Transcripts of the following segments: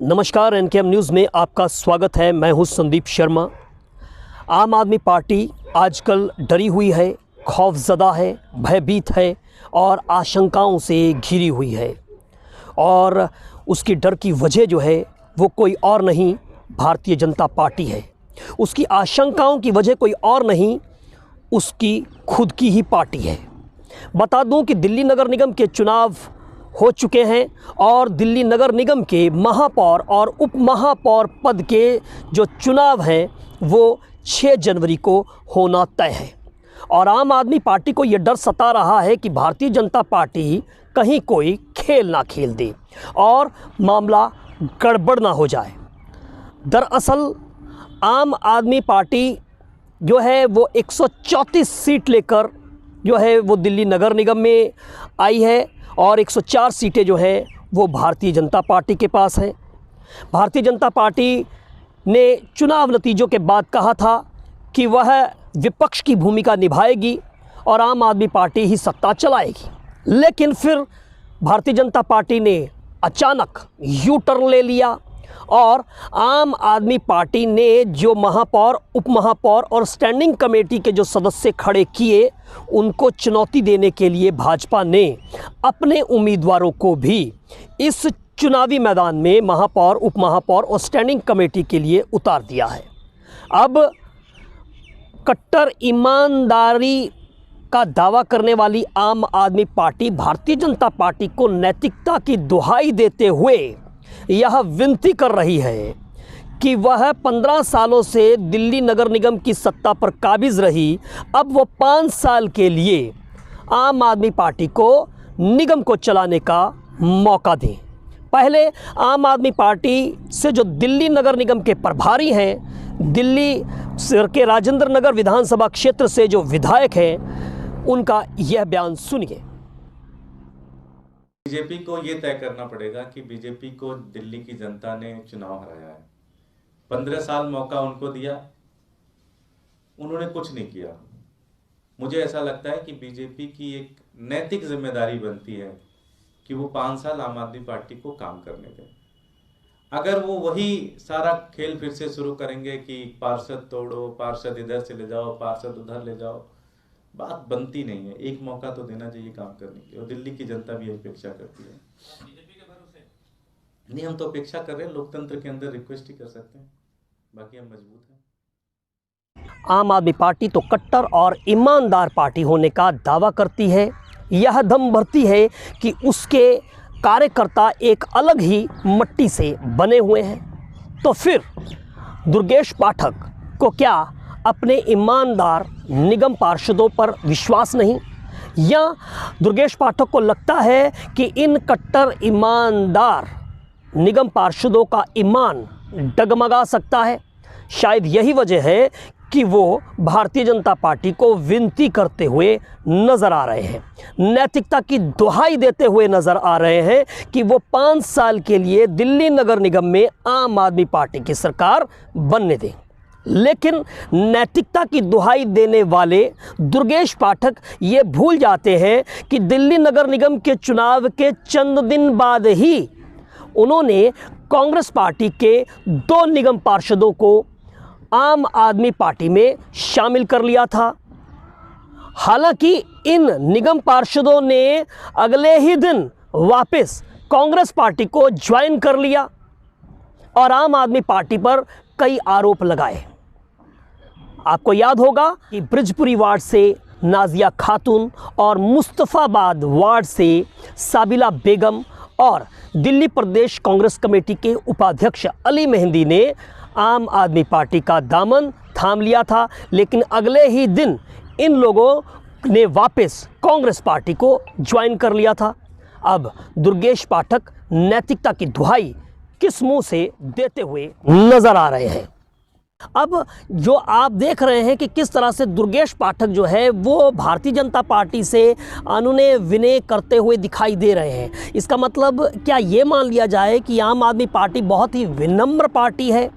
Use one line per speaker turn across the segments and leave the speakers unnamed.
नमस्कार, एनकेएम न्यूज़ में आपका स्वागत है। मैं हूं संदीप शर्मा। आम आदमी पार्टी आजकल डरी हुई है, खौफज़दा है, भयभीत है और आशंकाओं से घिरी हुई है। और उसकी डर की वजह जो है वो कोई और नहीं, भारतीय जनता पार्टी है। उसकी आशंकाओं की वजह कोई और नहीं, उसकी खुद की ही पार्टी है। बता दूं कि दिल्ली नगर निगम के चुनाव हो चुके हैं और दिल्ली नगर निगम के महापौर और उप महापौर पद के जो चुनाव हैं वो 6 जनवरी को होना तय है। और आम आदमी पार्टी को ये डर सता रहा है कि भारतीय जनता पार्टी कहीं कोई खेल ना खेल दे और मामला गड़बड़ ना हो जाए। दरअसल आम आदमी पार्टी जो है वो 134 सीट लेकर जो है वो दिल्ली नगर निगम में आई है और 104 सीटें जो हैं वो भारतीय जनता पार्टी के पास है। भारतीय जनता पार्टी ने चुनाव नतीजों के बाद कहा था कि वह विपक्ष की भूमिका निभाएगी और आम आदमी पार्टी ही सत्ता चलाएगी। लेकिन फिर भारतीय जनता पार्टी ने अचानक यू टर्न ले लिया और आम आदमी पार्टी ने जो महापौर, उप महापौर और स्टैंडिंग कमेटी के जो सदस्य खड़े किए, उनको चुनौती देने के लिए भाजपा ने अपने उम्मीदवारों को भी इस चुनावी मैदान में महापौर, उप महापौर और स्टैंडिंग कमेटी के लिए उतार दिया है। अब कट्टर ईमानदारी का दावा करने वाली आम आदमी पार्टी भारतीय जनता पार्टी को नैतिकता की दुहाई देते हुए यह विनती कर रही है कि वह 15 सालों से दिल्ली नगर निगम की सत्ता पर काबिज रही, अब वो 5 साल के लिए आम आदमी पार्टी को निगम को चलाने का मौका दें। पहले आम आदमी पार्टी से जो दिल्ली नगर निगम के प्रभारी हैं, दिल्ली के राजेंद्र नगर विधानसभा क्षेत्र से जो विधायक हैं, उनका यह बयान सुनिए।
बीजेपी को ये तय करना पड़ेगा कि बीजेपी को दिल्ली की जनता ने चुनाव हराया है। 15 साल मौका उनको दिया, उन्होंने कुछ नहीं किया। मुझे ऐसा लगता है कि बीजेपी की एक नैतिक जिम्मेदारी बनती है कि वो 5 साल आम आदमी पार्टी को काम करने दें। अगर वो वही सारा खेल फिर से शुरू करेंगे कि पार्षद तोड़ो, पार्षद इधर से ले जाओ, पार्षद उधर ले जाओ, बात बनती नहीं है। एक मौका तो देना चाहिए काम करने के लिए, और दिल्ली की जनता भी अपेक्षा करती है। बीजेपी के भरोसे नहीं, हम तो अपेक्षा कर रहे हैं, लोकतंत्र के अंदर रिक्वेस्ट ही कर सकते हैं, बाकी हम मजबूत हैं।
आम आदमी पार्टी तो कट्टर और ईमानदार पार्टी होने का दावा करती है। यह दम भरती है कि उसके कार्यकर्ता एक अलग ही मट्टी से बने हुए हैं। तो फिर दुर्गेश पाठक को क्या अपने ईमानदार निगम पार्षदों पर विश्वास नहीं, या दुर्गेश पाठक को लगता है कि इन कट्टर ईमानदार निगम पार्षदों का ईमान डगमगा सकता है? शायद यही वजह है कि वो भारतीय जनता पार्टी को विनती करते हुए नज़र आ रहे हैं, नैतिकता की दुहाई देते हुए नज़र आ रहे हैं कि वो 5 साल के लिए दिल्ली नगर निगम में आम आदमी पार्टी की सरकार बनने दें। लेकिन नैतिकता की दुहाई देने वाले दुर्गेश पाठक ये भूल जाते हैं कि दिल्ली नगर निगम के चुनाव के चंद दिन बाद ही उन्होंने कांग्रेस पार्टी के 2 निगम पार्षदों को आम आदमी पार्टी में शामिल कर लिया था। हालांकि इन निगम पार्षदों ने अगले ही दिन वापस कांग्रेस पार्टी को ज्वाइन कर लिया और आम आदमी पार्टी पर कई आरोप लगाए। आपको याद होगा कि ब्रिजपुरी वार्ड से नाजिया खातून और मुस्तफ़ाबाद वार्ड से साबिला बेगम और दिल्ली प्रदेश कांग्रेस कमेटी के उपाध्यक्ष अली मेहंदी ने आम आदमी पार्टी का दामन थाम लिया था। लेकिन अगले ही दिन इन लोगों ने वापस कांग्रेस पार्टी को ज्वाइन कर लिया था। अब दुर्गेश पाठक नैतिकता की दुहाई किस मुंह से देते हुए नजर आ रहे हैं? अब जो आप देख रहे हैं कि किस तरह से दुर्गेश पाठक जो है वो भारतीय जनता पार्टी से अनुनय विनय करते हुए दिखाई दे रहे हैं। इसका मतलब क्या ये मान लिया जाए कि आम आदमी पार्टी बहुत ही विनम्र पार्टी है?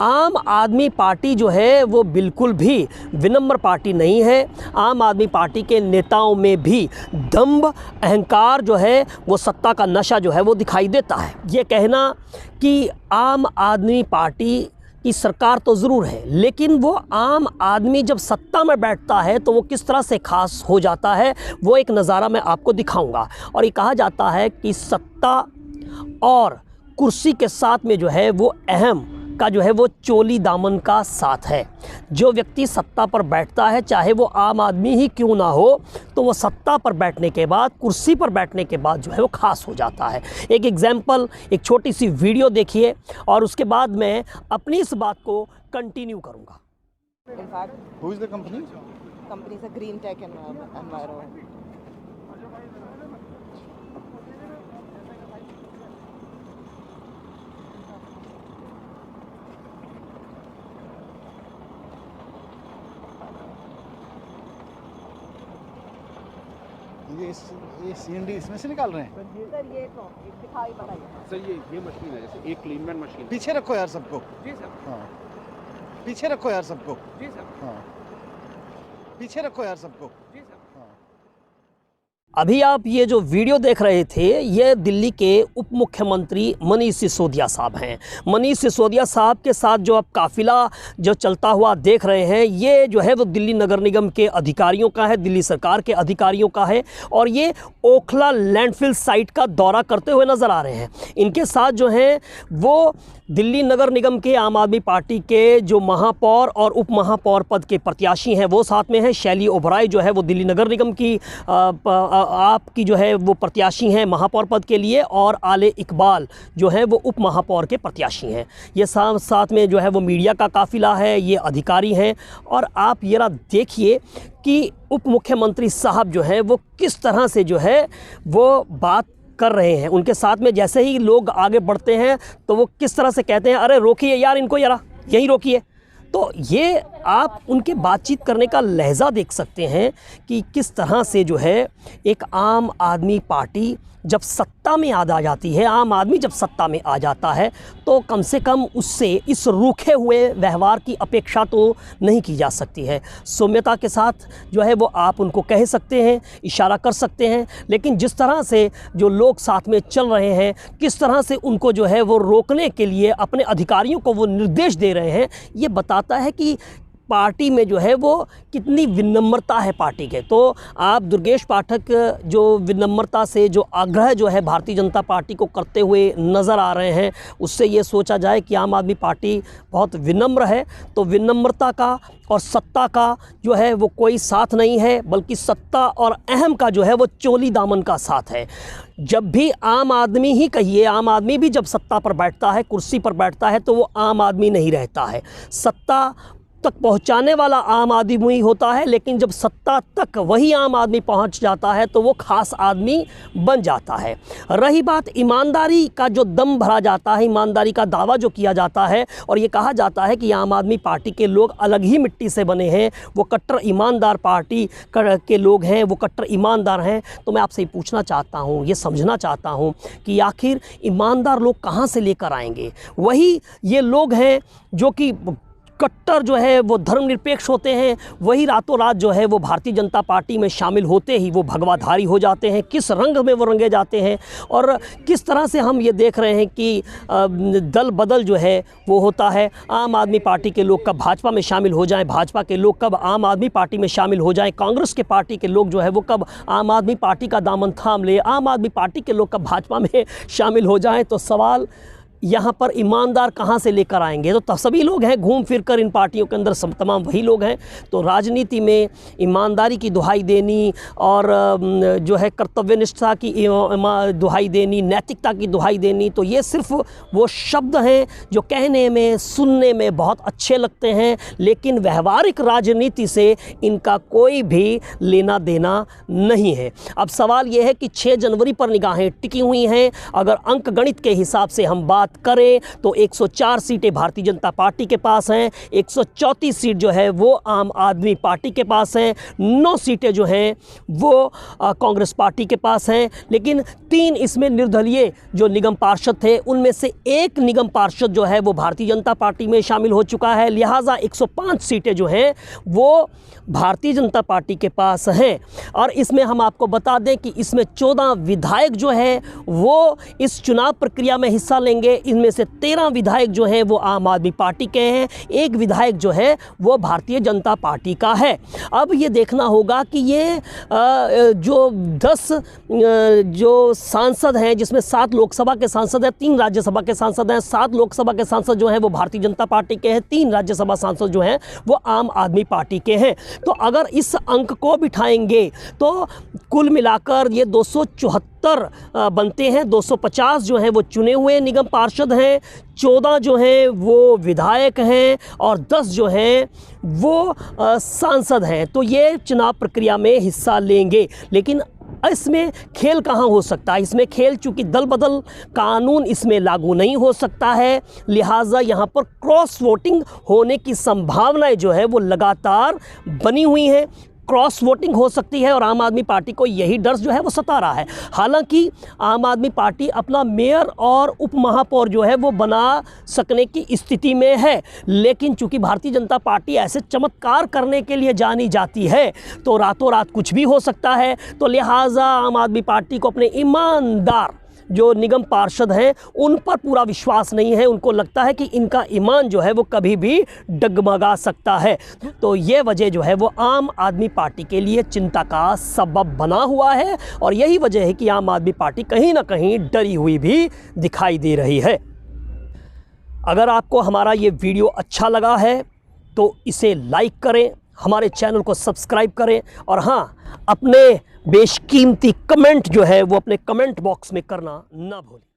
आम आदमी पार्टी जो है वो बिल्कुल भी विनम्र पार्टी नहीं है। आम आदमी पार्टी के नेताओं में भी दंभ, अहंकार जो है वो सत्ता का नशा जो है वो दिखाई देता है। ये कहना कि आम आदमी पार्टी की सरकार तो ज़रूर है, लेकिन वो आम आदमी जब सत्ता में बैठता है तो वो किस तरह से खास हो जाता है, वो एक नज़ारा मैं आपको दिखाऊंगा। और ये कहा जाता है कि सत्ता और कुर्सी के साथ में जो है वो अहम का जो है वो चोली दामन का साथ है। जो व्यक्ति सत्ता पर बैठता है, चाहे वो आम आदमी ही क्यों ना हो, तो वो सत्ता पर बैठने के बाद, कुर्सी पर बैठने के बाद जो है वो खास हो जाता है। एक एग्जाम्पल, एक छोटी सी वीडियो देखिए और उसके बाद मैं अपनी इस बात को कंटिन्यू करूँगा।
In fact,
Who is the company?
company is a green tech enviro.
ये CND इसमें से निकाल रहे हैं।
सर ये तो दिखाई बताइए।
सर ये मशीन है, जैसे एक क्लीनमैन मशीन।
पीछे रखो यार सबको।
जी सर।
हाँ, पीछे रखो यार सबको।
जी सर।
हाँ, पीछे रखो यार सबको।
जी सर।
हाँ।
अभी आप ये जो वीडियो देख रहे थे, ये दिल्ली के उप मुख्यमंत्री मनीष सिसोदिया साहब हैं। मनीष सिसोदिया साहब के साथ जो अब काफ़िला जो चलता हुआ देख रहे हैं, ये जो है वो दिल्ली नगर निगम के अधिकारियों का है, दिल्ली सरकार के अधिकारियों का है, और ये ओखला लैंडफिल साइट का दौरा करते हुए नज़र आ रहे हैं। इनके साथ जो हैं वो दिल्ली नगर निगम के आम आदमी पार्टी के जो महापौर और उप महापौर पद के प्रत्याशी हैं वो साथ में हैं। शैली ओबराय जो है वो दिल्ली नगर निगम की आपकी जो है वो प्रत्याशी हैं महापौर पद के लिए, और आले इकबाल जो है वो उप महापौर के प्रत्याशी हैं। ये साथ में जो है वो मीडिया का काफ़िला है, ये अधिकारी हैं। और आप ये देखिए कि उप मुख्यमंत्री साहब जो हैं वो किस तरह से जो है वो बात कर रहे हैं। उनके साथ में जैसे ही लोग आगे बढ़ते हैं तो वो किस तरह से कहते हैं, अरे रोकिए यार इनको, यार यहीं रोकिए। तो ये आप उनके बातचीत करने का लहजा देख सकते हैं कि किस तरह से जो है एक आम आदमी पार्टी जब सत्ता में आ जाती है, आम आदमी जब सत्ता में आ जाता है तो कम से कम उससे इस रूखे हुए व्यवहार की अपेक्षा तो नहीं की जा सकती है। सौम्यता के साथ जो है वो आप उनको कह सकते हैं, इशारा कर सकते हैं, लेकिन जिस तरह से जो लोग साथ में चल रहे हैं, किस तरह से उनको जो है वो रोकने के लिए अपने अधिकारियों को वो निर्देश दे रहे हैं, ये बताता है कि पार्टी में जो है वो कितनी विनम्रता है पार्टी के। तो आप दुर्गेश पाठक जो विनम्रता से जो आग्रह जो है भारतीय जनता पार्टी को करते हुए नज़र आ रहे हैं, उससे ये सोचा जाए कि आम आदमी पार्टी बहुत विनम्र है। तो विनम्रता का और सत्ता का जो है वो कोई साथ नहीं है, बल्कि सत्ता और अहम का जो है वो चोली दामन का साथ है। जब भी आम आदमी ही कहिए, आम आदमी भी जब सत्ता पर बैठता है, कुर्सी पर बैठता है, तो वो आम आदमी नहीं रहता है। सत्ता तक पहुंचाने वाला आम आदमी होता है, लेकिन जब सत्ता तक वही आम आदमी पहुंच जाता है तो वो खास आदमी बन जाता है। रही बात ईमानदारी का, जो दम भरा जाता है, ईमानदारी का दावा जो किया जाता है और ये कहा जाता है कि आम आदमी पार्टी के लोग अलग ही मिट्टी से बने हैं, वो कट्टर ईमानदार पार्टी के लोग हैं, वो कट्टर ईमानदार हैं। तो मैं आपसे पूछना चाहता हूँ, ये समझना चाहता हूँ कि आखिर ईमानदार लोग कहाँ से लेकर आएंगे? वही ये लोग हैं जो कि कट्टर जो है वो धर्मनिरपेक्ष होते हैं, वही रातों रात जो है वो भारतीय जनता पार्टी में शामिल होते ही वो भगवाधारी हो जाते हैं। किस रंग में वो रंगे जाते हैं और किस तरह से हम ये देख रहे हैं कि दल बदल जो है वो होता है। आम आदमी पार्टी के लोग कब भाजपा में शामिल हो जाएं, भाजपा के लोग कब आम आदमी पार्टी में शामिल हो जाएं, कांग्रेस के पार्टी के लोग जो है वो कब आम आदमी पार्टी का दामन थाम ले, आम आदमी पार्टी के लोग कब भाजपा में शामिल हो जाएँ। तो सवाल यहाँ पर ईमानदार कहाँ से लेकर आएंगे? तो सभी लोग हैं, घूम फिर कर इन पार्टियों के अंदर सब तमाम वही लोग हैं। तो राजनीति में ईमानदारी की दुहाई देनी और जो है कर्तव्यनिष्ठा की दुहाई देनी, नैतिकता की दुहाई देनी, तो ये सिर्फ वो शब्द हैं जो कहने में, सुनने में बहुत अच्छे लगते हैं, लेकिन व्यवहारिक राजनीति से इनका कोई भी लेना देना नहीं है। अब सवाल ये है कि 6 जनवरी पर निगाहें टिकी हुई हैं। अगर अंक गणित के हिसाब से हम बात बात करें तो 104 सीटें भारतीय जनता पार्टी के पास हैं, 134 सीट जो है वो आम आदमी पार्टी के पास हैं, 9 सीटें जो हैं वो कांग्रेस पार्टी के पास हैं। लेकिन 3 इसमें निर्दलीय जो निगम पार्षद थे उनमें से एक निगम पार्षद जो है वो भारतीय जनता पार्टी में शामिल हो चुका है। लिहाजा 105 सीटें जो हैं वो भारतीय जनता पार्टी के पास हैं। और इसमें हम आपको बता दें कि इसमें 14 विधायक जो है वो इस चुनाव प्रक्रिया में हिस्सा लेंगे। इनमें से 13 विधायक जो हैं वो आम आदमी पार्टी के हैं, एक विधायक जो है वो भारतीय जनता पार्टी का है। अब ये देखना होगा कि ये जो 10 जो सांसद हैं, जिसमें 7 लोकसभा के सांसद हैं, 3 राज्यसभा के सांसद हैं, 7 लोकसभा के सांसद जो हैं वो भारतीय जनता पार्टी के हैं, 3 राज्यसभा सांसद जो हैं वो आम आदमी पार्टी के हैं। तो अगर इस अंक को बिठाएंगे तो कुल मिलाकर ये 274 बनते हैं। 250 जो हैं वो चुने हुए निगम पार्षद हैं, 14 जो हैं वो विधायक हैं और 10 जो हैं वो सांसद हैं। तो ये चुनाव प्रक्रिया में हिस्सा लेंगे। लेकिन इसमें खेल कहाँ हो सकता है? इसमें खेल चूँकि दल बदल कानून इसमें लागू नहीं हो सकता है, लिहाजा यहाँ पर क्रॉस वोटिंग होने की संभावनाएं जो है वो लगातार बनी हुई हैं। क्रॉस वोटिंग हो सकती है और आम आदमी पार्टी को यही डर जो है वो सता रहा है। हालांकि आम आदमी पार्टी अपना मेयर और उप महापौर जो है वो बना सकने की स्थिति में है, लेकिन चूंकि भारतीय जनता पार्टी ऐसे चमत्कार करने के लिए जानी जाती है तो रातों रात कुछ भी हो सकता है। तो लिहाजा आम आदमी पार्टी को अपने ईमानदार जो निगम पार्षद हैं उन पर पूरा विश्वास नहीं है। उनको लगता है कि इनका ईमान जो है वो कभी भी डगमगा सकता है। तो ये वजह जो है वो आम आदमी पार्टी के लिए चिंता का सबब बना हुआ है और यही वजह है कि आम आदमी पार्टी कहीं ना कहीं डरी हुई भी दिखाई दे रही है। अगर आपको हमारा ये वीडियो अच्छा लगा है तो इसे लाइक करें, हमारे चैनल को सब्सक्राइब करें और हाँ, अपने बेशकीमती कमेंट जो है वो अपने कमेंट बॉक्स में करना ना भूलें।